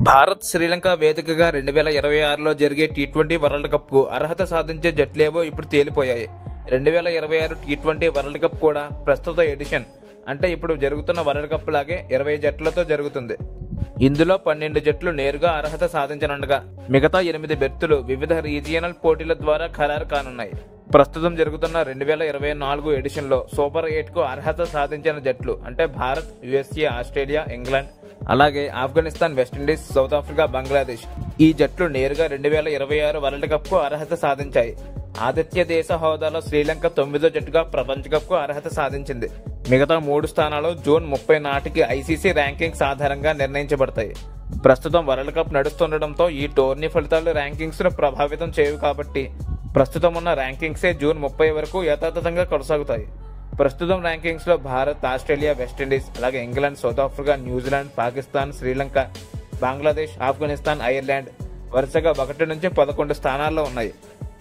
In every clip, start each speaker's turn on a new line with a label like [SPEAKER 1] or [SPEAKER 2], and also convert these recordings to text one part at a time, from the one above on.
[SPEAKER 1] భారత్ శ్రీలంక వేదికగా 2026లో జరిగే T20 world cup కు అర్హత సాధించే జట్లేవో ఇప్పుడు తేలిపోయాయి. 2026 టీ20 వరల్డ్ కప్ కూడా ప్రస్తుత ఎడిషన్ అంటే ఇప్పుడు జరుగుతున్న వరల్డ్ కప్ లాగే 20 జట్లతో జరుగుతుంది. ఇందులో 12 జట్లు నేరుగా అర్హత సాధించనుండగా మిగతా 8 బెర్తులు వివిధ రీజియనల్ పోటీల ద్వారా ఖరారు కానున్నాయి. ప్రస్తుతం జరుగుతున్న 2024 ఎడిషన్ లో సూపర్ 8 కు అర్హత సాధించిన జట్లు అంటే భారత్, యుఎస్ఏ, ఆస్ట్రేలియా, ఇంగ్లాండ్, అలాగే Afghanistan, West Indies, south Africa, Bangladesh ఈ జట్లు నేరుగా 2026 వరల్డ్ కప్ కు అర్హత సాధించాయి. ఆతిథ్య దేశ హోదాలో శ్రీలంక 9వ జట్టుగా ప్రపంచ కప్ కు అర్హత సాధించింది. మిగతా 3 స్థానాలు జూన్ 30 నాటికి ఐసీసీ ర్యాంకింగ్స్ ఆధారంగా నిర్ణయించబడతాయి. ప్రస్తుతం వరల్డ్ కప్ నడుస్తుండటంతో ఈ టోర్నీ ఫలితాలు ర్యాంకింగ్స్ ను ప్రభావితం చేయవు కాబట్టి ప్రస్తుతం ఉన్న ర్యాంకింగ్సే జూన్ 30 వరకు యథాతథంగా కొనసాగుతాయి. ప్రస్తుతం ర్యాంకింగ్స్ లో భారత్, ఆస్ట్రేలియా, వెస్టిండీస్, అలాగే England, south Africa, New Zealand, Pakistan, Sri Lanka, Bangladesh, Afghanistan, Ireland వరుసగా 1 నుంచి 11 స్థానాల్లో ఉన్నాయి.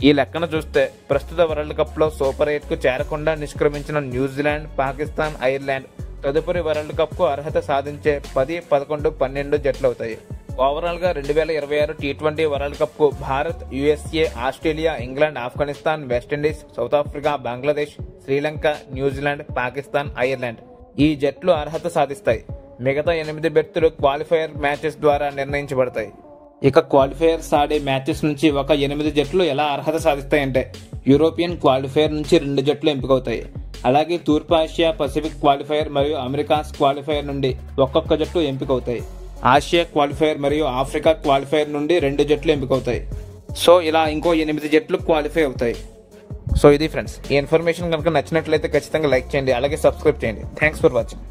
[SPEAKER 1] ఈ లెక్కన చూస్తే ప్రస్తుత వరల్డ్ కప్ లో సూపర్ 8 కు చేరకుండా నిష్క్రమించిన న్యూజిలాండ్, పాకిస్తాన్, ఐర్లాండ్ తదుపరి వరల్డ్ కప్ కు అర్హత సాధించే 10, 11, 12 జట్లవుతాయి. ఓవరాల్ గా 2026 టీ20 వరల్డ్ కప్ కు Bharat, USA, Australia, England, Afghanistan, West Indies, south Africa, Bangladesh, Sri Lanka, New Zealand, Pakistan, Ireland ఈ జట్లు అర్హత సాధిస్తాయి. మిగతా 8 బెర్తులు క్వాలిఫైయర్ మ్యాచెస్ ద్వారా నిర్ణయించబడతాయి. ఇక క్వాలిఫైయర్స్ ఆడే మ్యాచెస్ నుంచి ఒక 8 జట్లు ఎలా అర్హత సాధిస్తాయంటే యూరోపియన్ క్వాలిఫైయర్ నుంచి 2 జట్లు ఎంపికవుతాయి. అలాగే తూర్పు ఆసియా పసిఫిక్ క్వాలిఫైయర్ మరియు అమెరికాస్ క్వాలిఫైయర్ నుండి ఒక్కొక్క జట్టు ఎంపికవుతాయి. ఆసియా క్వాలిఫైయర్ మరియు ఆఫ్రికా క్వాలిఫైయర్ నుండి 2 జట్లు ఎంపికవుతాయి. సో ఇలా ఇంకో 8 జట్లు క్వాలిఫై అవుతాయి. సో ఇది ఫ్రెండ్స్, ఈ ఇన్ఫర్మేషన్ కనుక నచ్చినట్లయితే ఖచ్చితంగా లైక్ చేయండి, అలాగే సబ్స్క్రైబ్ చేయండి. Thanks for watching.